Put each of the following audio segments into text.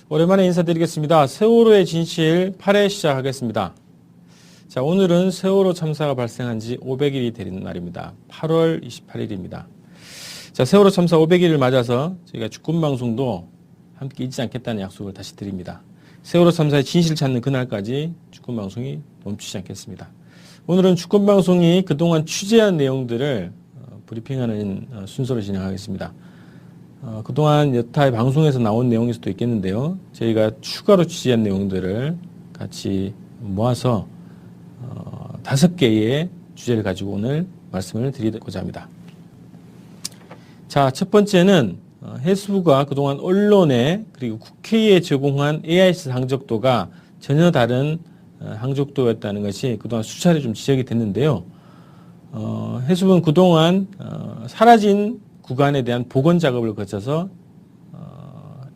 오랜만에 인사드리겠습니다. 세월호의 진실 8회 시작하겠습니다. 자, 오늘은 세월호 참사가 발생한 지 500일이 되는 날입니다. 8월 28일입니다. 자, 세월호 참사 500일을 맞아서 저희가 주권방송도 함께 잊지 않겠다는 약속을 다시 드립니다. 세월호 참사의 진실을 찾는 그날까지 주권방송이 멈추지 않겠습니다. 오늘은 주권방송이 그동안 취재한 내용들을 브리핑하는 순서로 진행하겠습니다. 그동안 여타의 방송에서 나온 내용일 수도 있겠는데요. 저희가 추가로 취재한 내용들을 같이 모아서 5개의 주제를 가지고 오늘 말씀을 드리고자 합니다. 자, 첫 번째는 해수부가 그동안 언론에 그리고 국회에 제공한 AIS 항적도가 전혀 다른 항적도였다는 것이 그동안 수차례 좀 지적이 됐는데요. 해수부는 그동안 사라진 구간에 대한 복원 작업을 거쳐서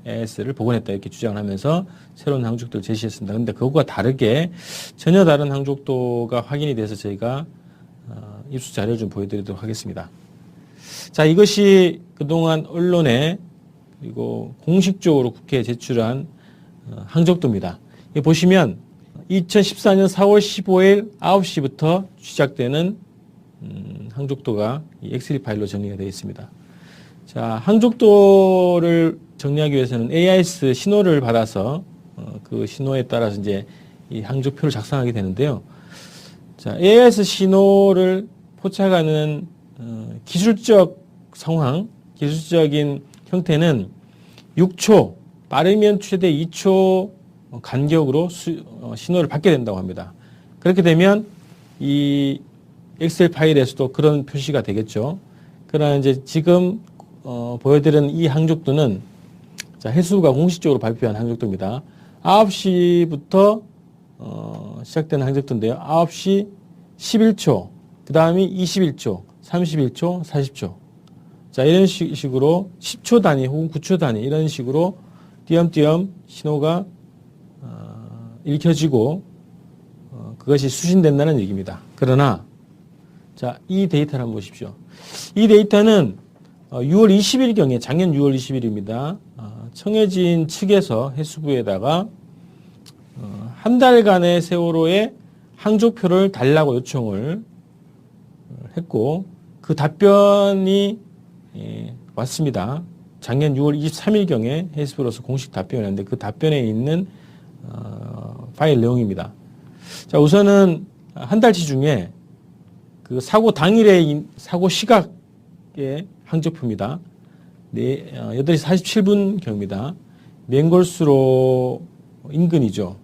AIS를 복원했다 이렇게 주장을 하면서 새로운 항적도를 제시했습니다. 그런데 그것과 다르게 전혀 다른 항적도가 확인이 돼서 저희가 입수 자료를 좀 보여드리도록 하겠습니다. 자, 이것이 그동안 언론에 그리고 공식적으로 국회에 제출한 항적도입니다. 여기 보시면 2014년 4월 15일 9시부터 시작되는 항적도가 이 엑셀 파일로 정리가 되어 있습니다. 자, 항적도를 정리하기 위해서는 AIS 신호를 받아서 그 신호에 따라서 이제 이 항적표를 작성하게 되는데요. 자, AIS 신호를 포착하는 기술적 상황, 기술적인 형태는 6초, 빠르면 최대 2초 간격으로 신호를 받게 된다고 합니다. 그렇게 되면 이 엑셀 파일에서도 그런 표시가 되겠죠. 그러나 이제 지금 보여드리는 이 항적도는 자, 해수부가 공식적으로 발표한 항적도입니다. 9시부터 시작되는 항적도인데요. 9시 11초, 그 다음이 21초, 31초, 40초. 자, 이런 식으로 10초 단위 혹은 9초 단위 이런 식으로 띄엄띄엄 신호가 읽혀지고 그것이 수신된다는 얘기입니다. 그러나 자, 이 데이터를 한번 보십시오. 이 데이터는 6월 20일경에 작년 6월 20일입니다. 청해진 측에서 해수부에다가 한 달간의 세월호의 항적표를 달라고 요청을 했고 그 답변이 왔습니다. 작년 6월 23일경에 해수부로서 공식 답변을 했는데 그 답변에 있는 파일 내용입니다. 자, 우선은 한 달치 중에 그 사고 당일의 사고 시각의 항적표입니다. 8시 47분경입니다. 맹골수로 인근이죠.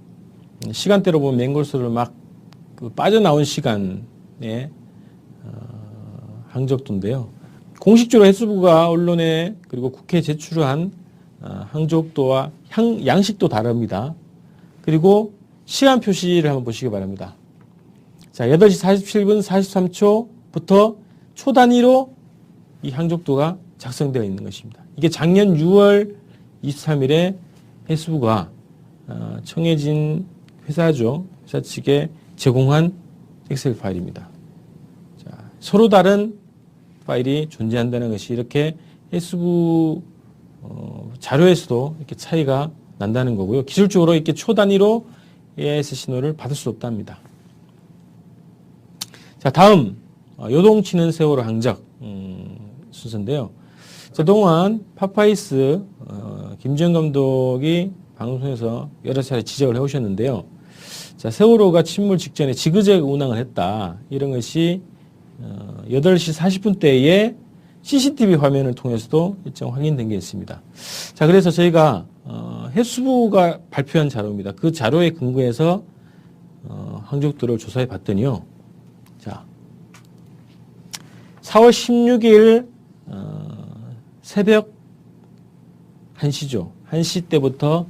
시간대로 보면 맹골수를 막 그 빠져나온 시간의 항적도인데요. 공식적으로 해수부가 언론에 그리고 국회에 제출한 항적도와 양식도 다릅니다. 그리고 시간 표시를 한번 보시기 바랍니다. 자, 8시 47분 43초부터 초 단위로 이 항적도가 작성되어 있는 것입니다. 이게 작년 6월 23일에 해수부가 청해진 회사죠. 회사 측에 제공한 엑셀 파일입니다. 자, 서로 다른 파일이 존재한다는 것이 이렇게 해수부 자료에서도 이렇게 차이가 난다는 거고요. 기술적으로 이렇게 초 단위로 AIS 신호를 받을 수 없답니다. 자, 다음 요동치는 세월호 항적 순서인데요. 그동안 파파이스 김지영 감독이 방송에서 여러 차례 지적을 해오셨는데요. 자, 세월호가 침몰 직전에 지그재그 운항을 했다. 이런 것이 8시 40분대에 CCTV 화면을 통해서도 일정 확인된 게 있습니다. 자, 그래서 저희가 해수부가 발표한 자료입니다. 그 자료에 근거해서 항적도를 조사해 봤더니요. 자, 4월 16일 새벽 1시죠. 1시 때부터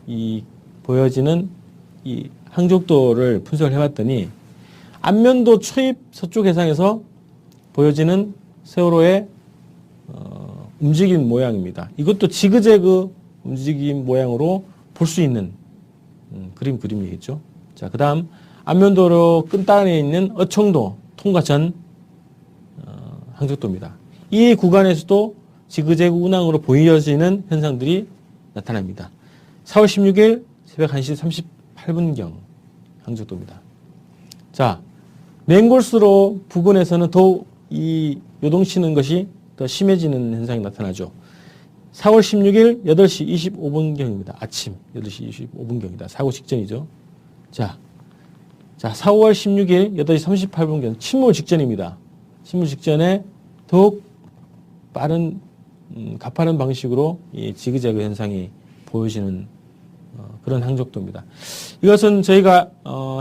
이 보여지는 이 항적도를 분석을 해봤더니 안면도 초입 서쪽 해상에서 보여지는 세월호의 움직임 모양입니다. 이것도 지그재그 움직임 모양으로 볼 수 있는 그림이겠죠. 자, 그 다음 안면도로 끝단에 있는 어청도 통과 전 항적도입니다. 이 구간에서도 지그재그 운항으로 보여지는 현상들이 나타납니다. 4월 16일 새벽 1시 38분경 항적도입니다. 자, 맹골수로 부근에서는 더욱 이 요동치는 것이 더 심해지는 현상이 나타나죠. 4월 16일 8시 25분경입니다. 아침 8시 25분경이다. 사고 직전이죠. 자, 4월 16일 8시 38분경 침몰 직전입니다. 침몰 직전에 더욱 빠른 가파른 방식으로 이 지그재그 현상이 보여지는 그런 항적도입니다. 이것은 저희가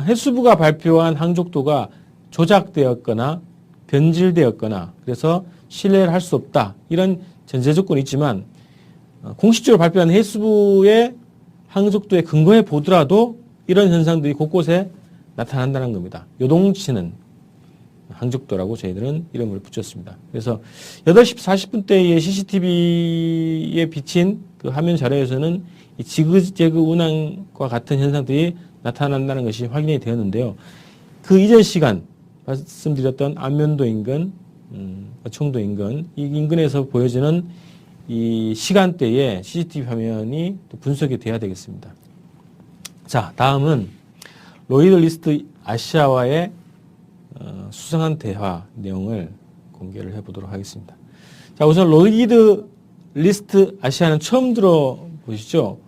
해수부가 발표한 항적도가 조작되었거나 변질되었거나 그래서 신뢰를 할 수 없다 이런 전제 조건이 있지만 공식적으로 발표한 해수부의 항적도에 근거해 보더라도 이런 현상들이 곳곳에 나타난다는 겁니다. 요동치는 항적도라고 저희들은 이름을 붙였습니다. 그래서 8시 40분대의 CCTV에 비친 그 화면 자료에서는 이 지그재그 운항과 같은 현상들이 나타난다는 것이 확인이 되었는데요. 그 이전 시간 말씀드렸던 안면도 인근, 청도 인근, 이 인근에서 보여지는 이 시간대에 CCTV 화면이 또 분석이 돼야 되겠습니다. 자, 다음은 로이드 리스트 아시아와의 수상한 대화 내용을 공개를 해보도록 하겠습니다. 자, 우선 로이드 리스트 아시아는 처음 들어보시죠?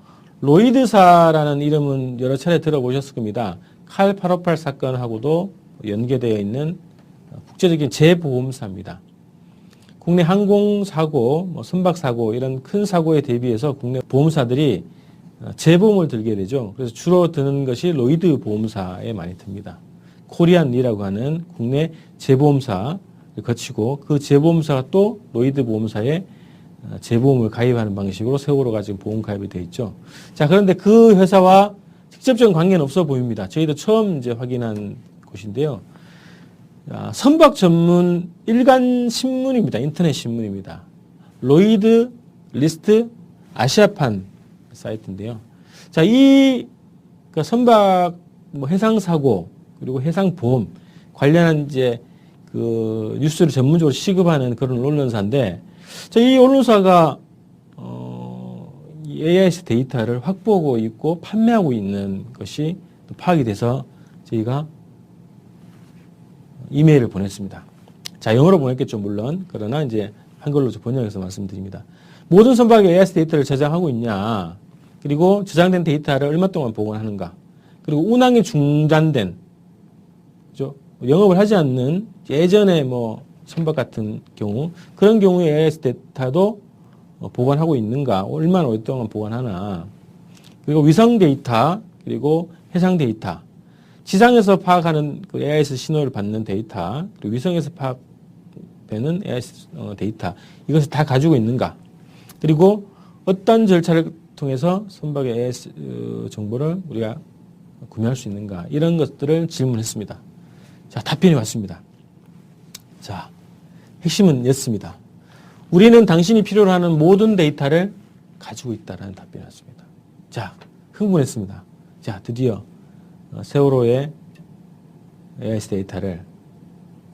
로이드사라는 이름은 여러 차례 들어보셨을 겁니다. 칼 858 사건하고도 연계되어 있는 국제적인 재보험사입니다. 국내 항공사고, 선박사고 이런 큰 사고에 대비해서 국내 보험사들이 재보험을 들게 되죠. 그래서 주로 드는 것이 로이드 보험사에 많이 듭니다. 코리안리라고 하는 국내 재보험사를 거치고 그 재보험사가 또 로이드 보험사에 재보험을 가입하는 방식으로 세월호가 지금 보험 가입이 되어 있죠. 자, 그런데 그 회사와 직접적인 관계는 없어 보입니다. 저희도 처음 이제 확인한 곳인데요. 선박 전문 일간 신문입니다. 인터넷 신문입니다. 로이드 리스트 아시아판 사이트인데요. 자, 이 선박 해상 사고 그리고 해상 보험 관련한 이제 그 뉴스를 전문적으로 취급하는 그런 언론사인데, 자, 이 언론사가 이 AIS 데이터를 확보하고 있고 판매하고 있는 것이 파악이 돼서 저희가 이메일을 보냈습니다. 자, 영어로 보냈겠죠, 물론. 그러나 이제 한글로 번역해서 말씀드립니다. 모든 선박이 AIS 데이터를 저장하고 있냐, 그리고 저장된 데이터를 얼마 동안 보관하는가, 그리고 운항이 중단된, 그죠? 영업을 하지 않는 예전에 선박 같은 경우, 그런 경우에 AIS 데이터도 보관하고 있는가, 얼마나 오랫동안 보관하나, 그리고 위성 데이터, 그리고 해상 데이터, 지상에서 파악하는 그 AIS 신호를 받는 데이터, 그리고 위성에서 파악되는 AIS 데이터, 이것을 다 가지고 있는가, 그리고 어떤 절차를 통해서 선박의 AIS 정보를 우리가 구매할 수 있는가, 이런 것들을 질문했습니다. 자, 답변이 왔습니다. 자, 핵심은 였습니다. 우리는 당신이 필요로 하는 모든 데이터를 가지고 있다라는 답변이 왔습니다. 자, 흥분했습니다. 자, 드디어 세월호의 AIS 데이터를,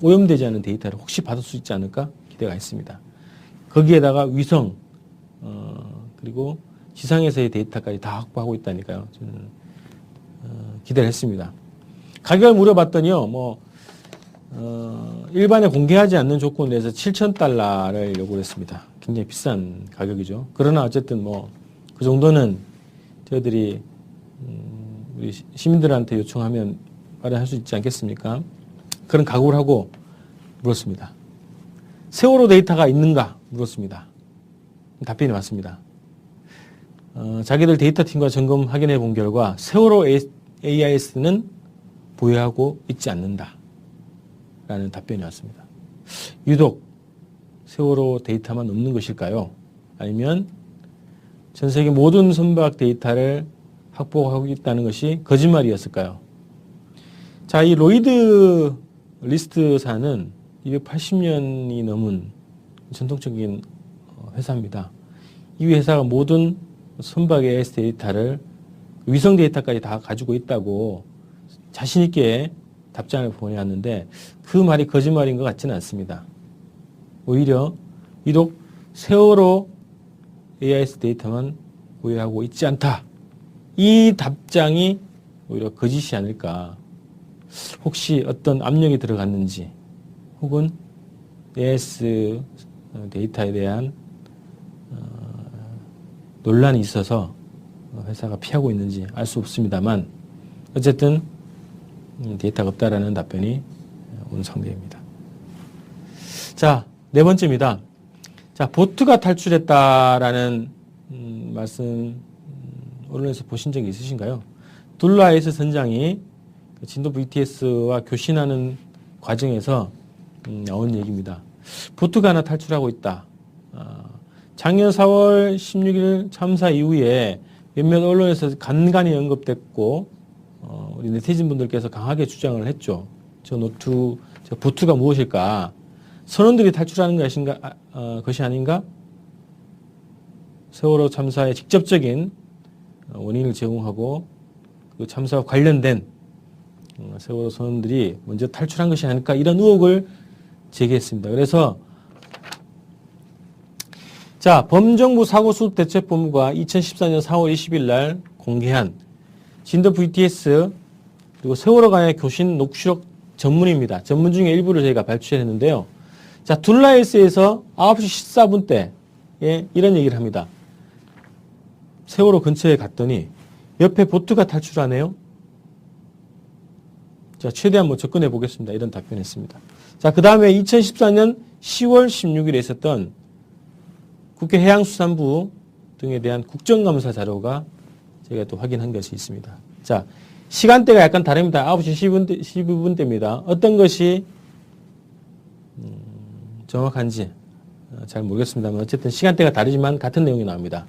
오염되지 않은 데이터를 혹시 받을 수 있지 않을까 기대가 있습니다. 거기에다가 위성, 그리고 지상에서의 데이터까지 다 확보하고 있다니까요. 저는 기대를 했습니다. 가격을 물어봤더니요, 일반에 공개하지 않는 조건 내에서 $7,000를 요구를 했습니다. 굉장히 비싼 가격이죠. 그러나 어쨌든 그 정도는 저희들이 우리 시민들한테 요청하면 마련할 수 있지 않겠습니까? 그런 각오를 하고 물었습니다. 세월호 데이터가 있는가 물었습니다. 답변이 왔습니다. 자기들 데이터 팀과 점검 확인해 본 결과 세월호 AIS는 보유하고 있지 않는다 라는 답변이 왔습니다. 유독 세월호 데이터만 없는 것일까요? 아니면 전 세계 모든 선박 데이터를 확보하고 있다는 것이 거짓말이었을까요? 자, 이 로이드 리스트사는 280년이 넘은 전통적인 회사입니다. 이 회사가 모든 선박의 AIS 데이터를, 위성 데이터까지 다 가지고 있다고 자신 있게 답장을 보내왔는데 그 말이 거짓말인 것 같지는 않습니다. 오히려 유독 세월호 AIS 데이터만 보유하고 있지 않다 이 답장이 오히려 거짓이 아닐까. 혹시 어떤 압력이 들어갔는지 혹은 AS 데이터에 대한 논란이 있어서 회사가 피하고 있는지 알 수 없습니다만 어쨌든 데이터가 없다라는 답변이 온 상태입니다. 자, 네 번째입니다. 자, 보트가 탈출했다라는 말씀 언론에서 보신 적이 있으신가요? 둘라이스 선장이 진도 VTS와 교신하는 과정에서 나온 얘기입니다. 보트가 하나 탈출하고 있다. 작년 4월 16일 참사 이후에 몇몇 언론에서 간간히 언급됐고 우리 네티즌 분들께서 강하게 주장을 했죠. 저 보트가 무엇일까? 선원들이 탈출하는 것이 아닌가? 세월호 참사의 직접적인 원인을 제공하고 그 참사와 관련된 세월호 선원들이 먼저 탈출한 것이 아닐까? 이런 의혹을 제기했습니다. 그래서 자, 범정부 사고수습대책본부가 2014년 4월 20일 날 공개한 진도 VTS 그리고 세월호 간의 교신 녹취록 전문입니다. 전문 중에 일부를 저희가 발췌했는데요. 자, 둘라이스에서 9시 14분 때에 이런 얘기를 합니다. 세월호 근처에 갔더니 옆에 보트가 탈출하네요. 자, 최대한 접근해 보겠습니다. 이런 답변했습니다. 자, 그 다음에 2014년 10월 16일에 있었던 국회 해양수산부 등에 대한 국정감사 자료가 저희가 또 확인한 것이 있습니다. 자, 시간대가 약간 다릅니다. 9시 12분대입니다. 어떤 것이 정확한지 잘 모르겠습니다만 어쨌든 시간대가 다르지만 같은 내용이 나옵니다.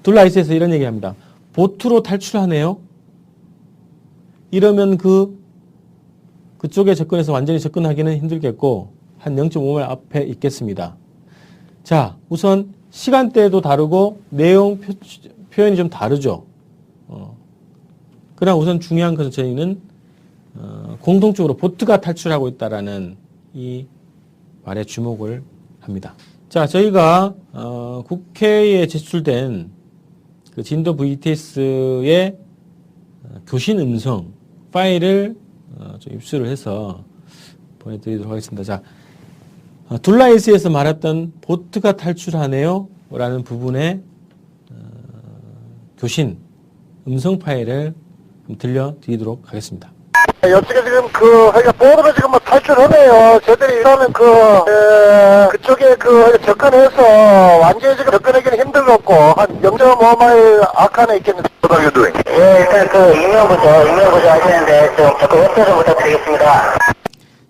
둘라이스에서 이런 얘기합니다. 보트로 탈출하네요. 이러면 그쪽에 접근해서 완전히 접근하기는 힘들겠고 한 0.5마일 앞에 있겠습니다. 자, 우선 시간대도 다르고 내용 표현이 좀 다르죠. 그러나 우선 중요한 것은 저희는 공통적으로 보트가 탈출하고 있다라는 이 말에 주목을 합니다. 자, 저희가 국회에 제출된 그 진도 VTS의 교신 음성 파일을 좀 입수를 해서 보내드리도록 하겠습니다. 자, 둘라이스에서 말했던 보트가 탈출하네요 라는 부분의 교신 음성 파일을 좀 들려드리도록 하겠습니다. 이쪽에 지금 보트가 지금 탈출하네요. 저희들이 이러면 그쪽에 접근해서 완전히 지금 접근하기는 힘들었고, 한 0.5마일 앞칸에 있겠는데. What are you doing? 예, 일단 임명부터 하시는데 좀 접근 협조 좀 부탁드리겠습니다.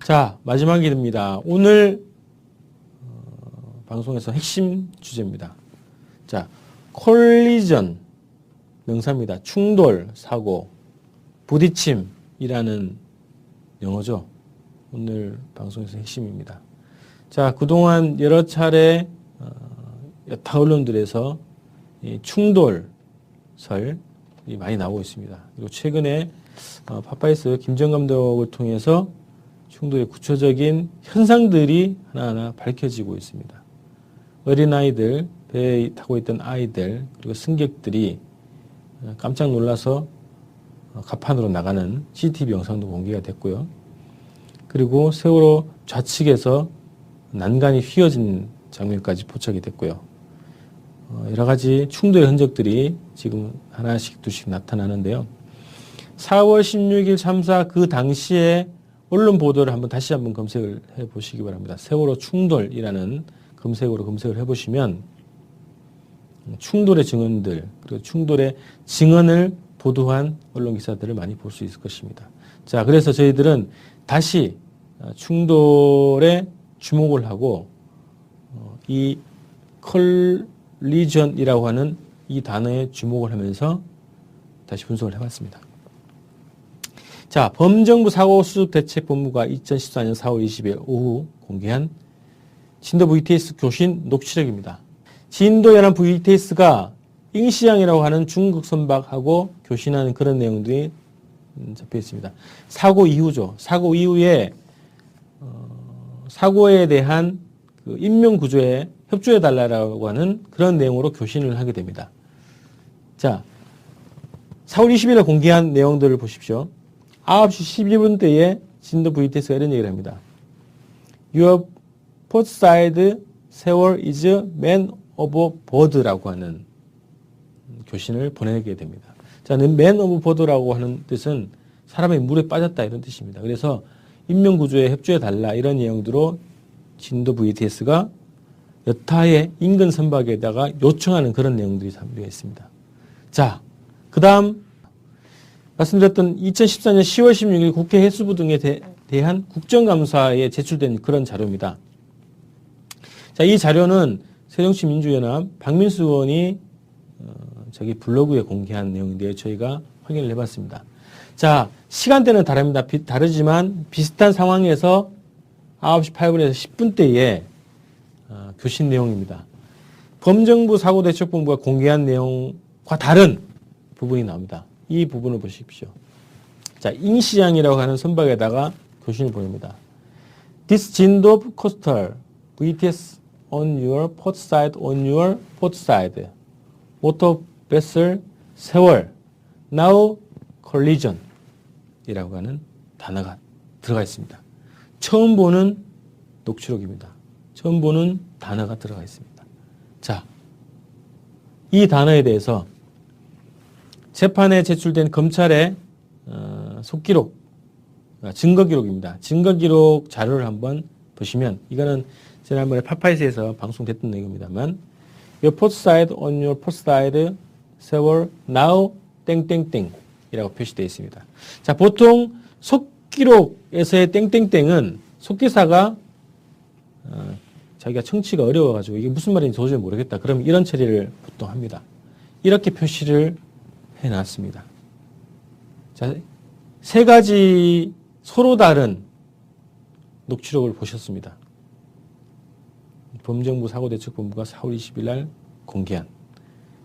자, 마지막이 됩니다. 오늘 방송에서 핵심 주제입니다. 자, 콜리전 명사입니다. 충돌, 사고, 부딪힘이라는 영어죠. 오늘 방송에서 핵심입니다. 자, 그동안 여러 차례 여타 언론들에서 이 충돌설이 많이 나오고 있습니다. 그리고 최근에 파파이스 김정 감독을 통해서 충돌의 구체적인 현상들이 하나하나 밝혀지고 있습니다. 어린아이들, 배에 타고 있던 아이들, 그리고 승객들이 깜짝 놀라서 갑판으로 나가는 CCTV 영상도 공개가 됐고요. 그리고 세월호 좌측에서 난간이 휘어진 장면까지 포착이 됐고요. 여러 가지 충돌의 흔적들이 지금 하나씩 둘씩 나타나는데요. 4월 16일 참사 그 당시에 언론 보도를 다시 한번 검색을 해보시기 바랍니다. 세월호 충돌이라는 검색어로 검색을 해보시면 충돌의 증언들, 그리고 충돌의 증언을 보도한 언론 기사들을 많이 볼 수 있을 것입니다. 자, 그래서 저희들은 다시 충돌에 주목을 하고 이 컬리전이라고 하는 이 단어에 주목을 하면서 다시 분석을 해봤습니다. 자, 범정부 사고수습대책본부가 2014년 4월 20일 오후 공개한 진도 VTS 교신 녹취록입니다. 진도 연안 VTS가 잉시양이라고 하는 중국 선박하고 교신하는 그런 내용들이 잡혀 있습니다. 사고 이후죠. 사고 이후에 사고에 대한 그 인명 구조에 협조해 달라고 하는 그런 내용으로 교신을 하게 됩니다. 자, 4월 20일에 공개한 내용들을 보십시오. 9시 12분대에 진도 VTS가 이런 얘기를 합니다. Your port side 세월 is man overboard라고 하는 교신을 보내게 됩니다. 자, man overboard라고 하는 뜻은 사람이 물에 빠졌다 이런 뜻입니다. 그래서 인명구조에 협조해달라 이런 내용으로 진도 VTS가 여타의 인근 선박에다가 요청하는 그런 내용들이 담겨 있습니다. 자, 그 다음 말씀드렸던 2014년 10월 16일 국회 해수부 등에 대한 국정감사에 제출된 그런 자료입니다. 자, 이 자료는 새정치민주연합 박민수 의원이 자기 블로그에 공개한 내용인데요. 저희가 확인을 해봤습니다. 자, 시간대는 다릅니다. 다르지만 비슷한 상황에서 9시 8분에서 10분대에 교신 내용입니다. 범정부 사고대책본부가 공개한 내용과 다른 부분이 나옵니다. 이 부분을 보십시오. 자, 잉시양이라고 하는 선박에다가 교신을 보냅니다. This Jindop coastal VTS on your port side, on your port side. Motor vessel 세월. Now collision. 이라고 하는 단어가 들어가 있습니다. 처음 보는 녹취록입니다. 처음 보는 단어가 들어가 있습니다. 자, 이 단어에 대해서 재판에 제출된 검찰의 속기록, 증거기록입니다. 증거기록 자료를 한번 보시면 이거는 지난번에 파파이스에서 방송됐던 내용입니다만 Your port side on your port side 세월 now 땡땡땡 이라고 표시되어 있습니다. 자, 보통 속기록에서의 땡땡땡은 속기사가 자기가 청취가 어려워가지고 이게 무슨 말인지 도저히 모르겠다. 그럼 이런 처리를 보통 합니다. 이렇게 표시를 해놨습니다. 자, 세 가지 서로 다른 녹취록을 보셨습니다. 범정부 사고대책본부가 4월 20일 날 공개한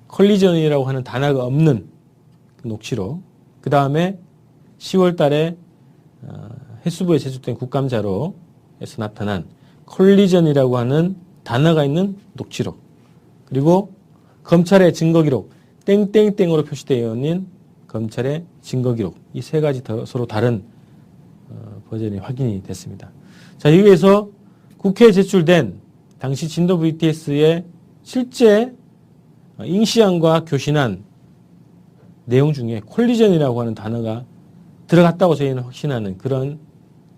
컬리전이라고 하는 단어가 없는 녹취록, 그 다음에 10월 달에 해수부에 제출된 국감자료에서 나타난 컬리전이라고 하는 단어가 있는 녹취록, 그리고 검찰의 증거기록, 땡땡땡으로 표시되어 있는 검찰의 증거기록, 이 세 가지 서로 다른 버전이 확인이 됐습니다. 자, 여기에서 국회에 제출된 당시 진도 VTS의 실제 잉시안과 교신한 내용 중에 콜리전이라고 하는 단어가 들어갔다고 저희는 확신하는 그런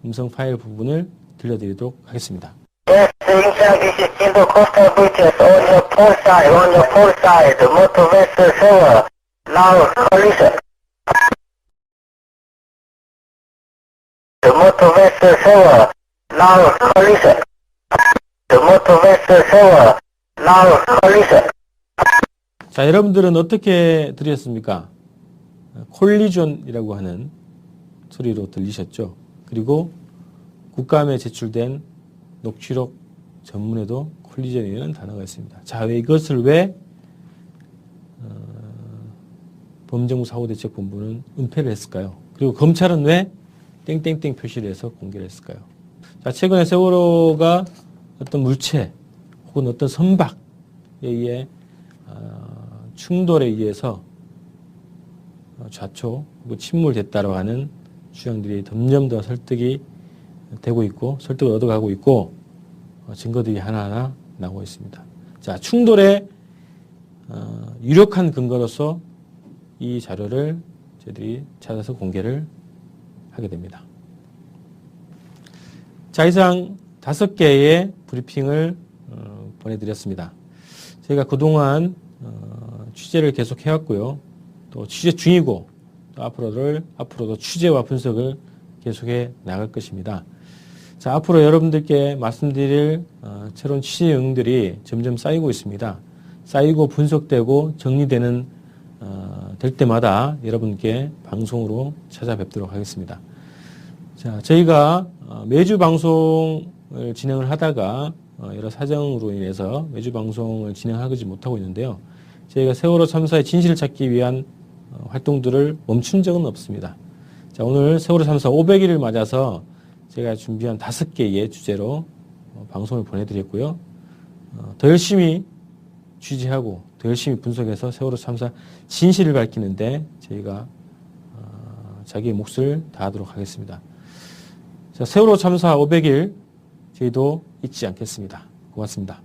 음성 파일 부분을 들려드리도록 하겠습니다. Yes, this is Jindo Coastal VTS on your port side, motor vessel sewer, now collision. The motor vessel sewer, now collision. The motor vessel sewer, now collision. 자, 여러분들은 어떻게 들으셨습니까? 콜리전이라고 하는 소리로 들리셨죠? 그리고 국감에 제출된 녹취록 전문에도 콜리전이라는 단어가 있습니다. 자, 왜 이것을 왜 범정부 사고대책본부는 은폐를 했을까요? 그리고 검찰은 왜 땡땡땡 표시를 해서 공개를 했을까요? 자, 최근에 세월호가 어떤 물체 혹은 어떤 선박에 의해 충돌에 의해서 좌초 혹은 침몰됐다고 하는 주장들이 점점 더 설득이 되고 있고 설득을 얻어가고 있고 증거들이 하나하나 나오고 있습니다. 자, 충돌의 유력한 근거로서 이 자료를 저희들이 찾아서 공개를 하게 됩니다. 자, 이상 5개의 브리핑을 보내드렸습니다. 저희가 그동안 취재를 계속 해왔고요. 또 취재 중이고 또 앞으로도 취재와 분석을 계속해 나갈 것입니다. 자, 앞으로 여러분들께 말씀드릴 새로운 취재 내용들이 점점 쌓이고 있습니다. 쌓이고 분석되고 정리되는 될 때마다 여러분께 방송으로 찾아뵙도록 하겠습니다. 자, 저희가 매주 방송을 진행을 하다가 여러 사정으로 인해서 매주 방송을 진행하지 못하고 있는데요. 저희가 세월호 참사의 진실을 찾기 위한 활동들을 멈춘 적은 없습니다. 자, 오늘 세월호 참사 500일을 맞아서 제가 준비한 5개의 주제로 방송을 보내드렸고요. 더 열심히 취재하고 더 열심히 분석해서 세월호 참사 진실을 밝히는데 저희가 자기의 몫을 다하도록 하겠습니다. 자, 세월호 참사 500일 저희도 잊지 않겠습니다. 고맙습니다.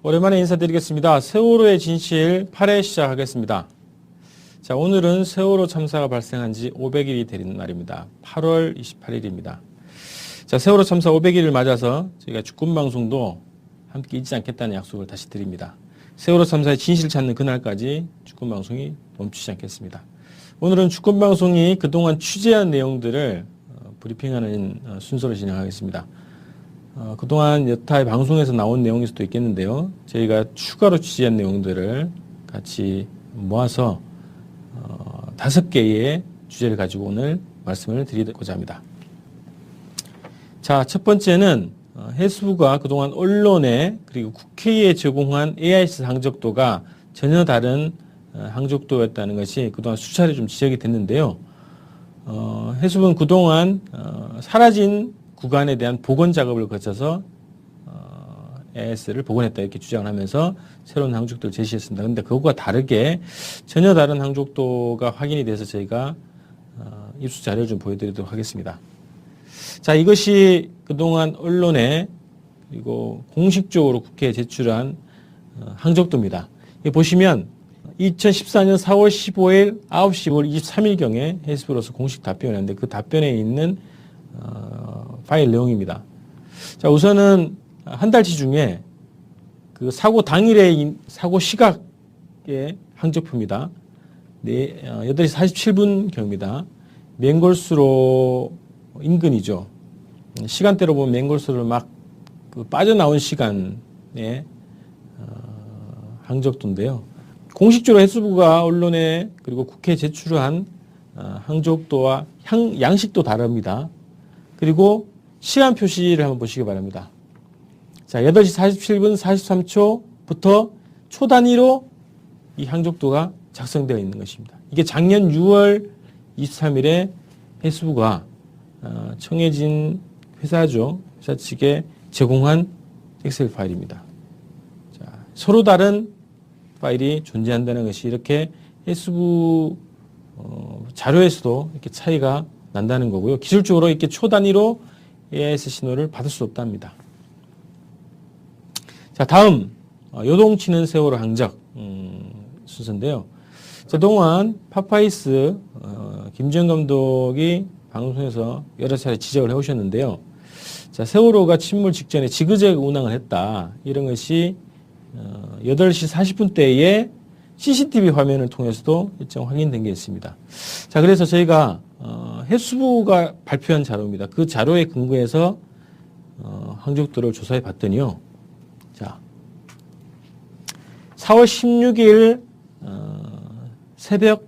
오랜만에 인사드리겠습니다. 세월호의 진실 8회 시작하겠습니다. 자, 오늘은 세월호 참사가 발생한 지 500일이 되는 날입니다. 8월 28일입니다. 자, 세월호 참사 500일을 맞아서 저희가 주권방송도 함께 잊지 않겠다는 약속을 다시 드립니다. 세월호 참사의 진실을 찾는 그날까지 주권방송이 멈추지 않겠습니다. 오늘은 주권방송이 그동안 취재한 내용들을 브리핑하는 순서로 진행하겠습니다. 그동안 여타의 방송에서 나온 내용일 수도 있겠는데요. 저희가 추가로 취재한 내용들을 같이 모아서 5개의 주제를 가지고 오늘 말씀을 드리고자 합니다. 자, 첫 번째는 해수부가 그동안 언론에 그리고 국회에 제공한 AIS 항적도가 전혀 다른 항적도였다는 것이 그동안 수차례 좀 지적이 됐는데요. 해수부는 그동안 사라진 구간에 대한 복원 작업을 거쳐서 AIS를 복원했다 이렇게 주장을 하면서 새로운 항적도를 제시했습니다. 그런데 그것과 다르게 전혀 다른 항적도가 확인이 돼서 저희가 입수 자료를 좀 보여드리도록 하겠습니다. 자, 이것이 그동안 언론에 그리고 공식적으로 국회에 제출한 항적도입니다. 보시면 2014년 4월 15일 9시 23일경에 해수부로서 공식 답변을 했는데 그 답변에 있는 파일 내용입니다. 자, 우선은 한 달치 중에 그 사고 당일의 사고 시각의 항적표입니다. 8시 47분경입니다. 맹골수로 인근이죠. 시간대로 보면 맹골수를 막 빠져나온 시간의 항적도인데요. 공식적으로 해수부가 언론에 그리고 국회에 제출한 항적도와 양식도 다릅니다. 그리고 시간 표시를 한번 보시기 바랍니다. 자, 8시 47분 43초부터 초 단위로 이 항적도가 작성되어 있는 것입니다. 이게 작년 6월 23일에 해수부가 청해진 회사죠. 회사 측에 제공한 엑셀 파일입니다. 자, 서로 다른 파일이 존재한다는 것이 이렇게 해수부 자료에서도 이렇게 차이가 난다는 거고요. 기술적으로 이렇게 초 단위로 AIS 신호를 받을 수 없답니다. 자, 다음 요동치는 세월호 항적 순서인데요. 그동안 파파이스 김지영 감독이 방송에서 여러 차례 지적을 해오셨는데요. 자, 세월호가 침몰 직전에 지그재그 운항을 했다. 이런 것이 8시 40분대에 CCTV 화면을 통해서도 일정 확인된 게 있습니다. 자, 그래서 저희가 해수부가 발표한 자료입니다. 그 자료에 근거해서 항적도를 조사해 봤더니요. 자, 4월 16일 새벽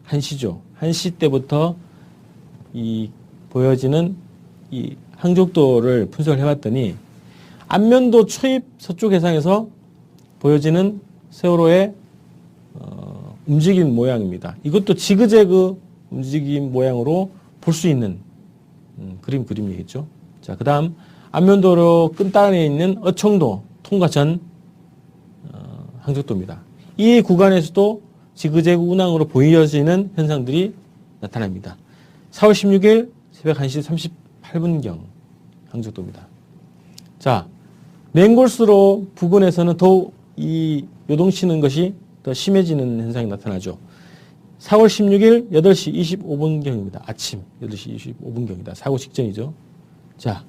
1시죠. 1시 때부터 보여지는 이 항적도를 분석을 해봤더니 안면도 초입 서쪽 해상에서 보여지는 세월호의 움직임 모양입니다. 이것도 지그재그 움직임 모양으로 볼 수 있는 그림이겠죠. 자, 그 다음 안면도로 끝단에 있는 어청도 통과 전 항적도입니다. 이 구간에서도 지그재그 운항으로 보여지는 현상들이 나타납니다. 4월 16일 새벽 1시 38분경 항적도입니다. 자, 맹골수로 부근에서는 더욱 이 요동치는 것이 더 심해지는 현상이 나타나죠. 4월 16일 8시 25분경입니다. 아침 8시 25분경이다. 사고 직전이죠. 자,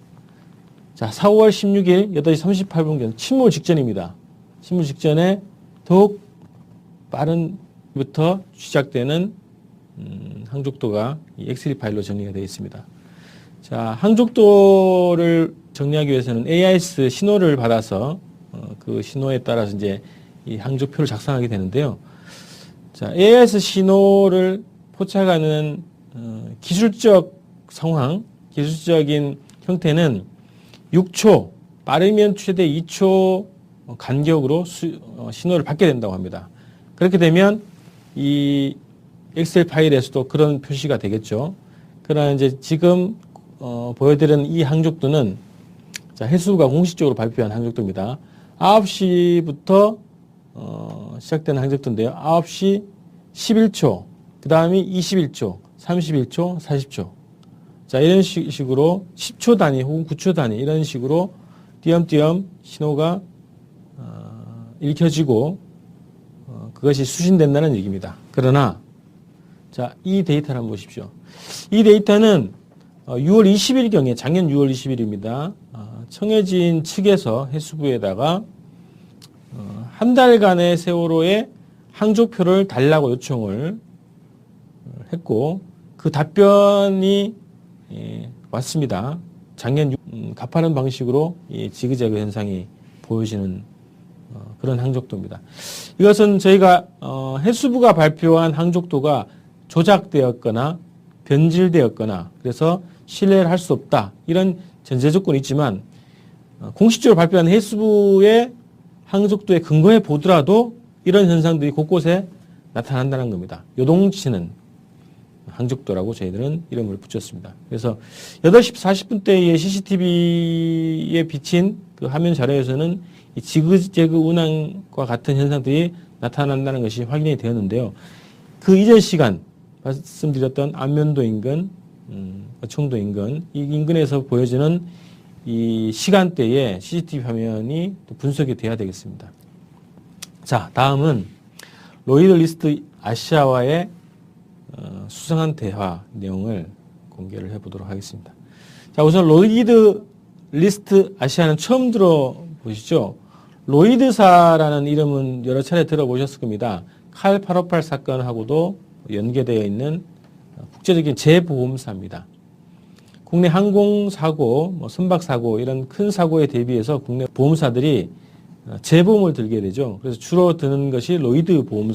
4월 16일 8시 38분경 침몰 직전입니다. 침몰 직전에 더욱 빠른부터 시작되는 항적도가 이 엑셀 파일로 정리가 되어 있습니다. 자, 항적도를 정리하기 위해서는 AIS 신호를 받아서 그 신호에 따라서 이제 이 항적표를 작성하게 되는데요. 자, AIS 신호를 포착하는 기술적 상황, 기술적인 형태는 6초, 빠르면 최대 2초 간격으로 신호를 받게 된다고 합니다. 그렇게 되면 이 엑셀 파일에서도 그런 표시가 되겠죠. 그러나 이제 지금 보여드리는 이 항적도는 자, 해수부가 공식적으로 발표한 항적도입니다. 9시부터 시작되는 항적도인데요. 9시 11초, 그 다음이 21초, 31초, 40초. 자, 이런 식으로 10초 단위 혹은 9초 단위 이런 식으로 띄엄띄엄 신호가 읽혀지고 그것이 수신된다는 얘기입니다. 그러나 자, 이 데이터를 한번 보십시오. 이 데이터는 6월 20일경에 작년 6월 20일입니다. 청해진 측에서 해수부에다가 한 달간의 세월호의 항족표를 달라고 요청을 했고 그 답변이 왔습니다. 작년 가파른 방식으로 이 지그재그 현상이 보여지는 그런 항족도입니다. 이것은 저희가 해수부가 발표한 항족도가 조작되었거나 변질되었거나 그래서 신뢰를 할 수 없다 이런 전제 조건이 있지만 공식적으로 발표한 해수부의 항족도에 근거해 보더라도 이런 현상들이 곳곳에 나타난다는 겁니다. 요동치는 항족도라고 저희들은 이름을 붙였습니다. 그래서 8시 40분대의 CCTV에 비친 그 화면 자료에서는 이 지그재그 운항과 같은 현상들이 나타난다는 것이 확인이 되었는데요. 그 이전 시간 말씀드렸던 안면도 인근, 어청도 인근, 이 인근에서 보여지는 이 시간대에 CCTV 화면이 또 분석이 돼야 되겠습니다. 자, 다음은 로이드 리스트 아시아와의 수상한 대화 내용을 공개를 해보도록 하겠습니다. 자, 우선 로이드 리스트 아시아는 처음 들어보시죠? 로이드사라는 이름은 여러 차례 들어보셨을 겁니다. 칼 858 사건하고도 연계되어 있는 국제적인 재보험사입니다. 국내 항공사고, 선박사고 이런 큰 사고에 대비해서 국내 보험사들이 재보험을 들게 되죠. 그래서 주로 드는 것이 로이드 보험사.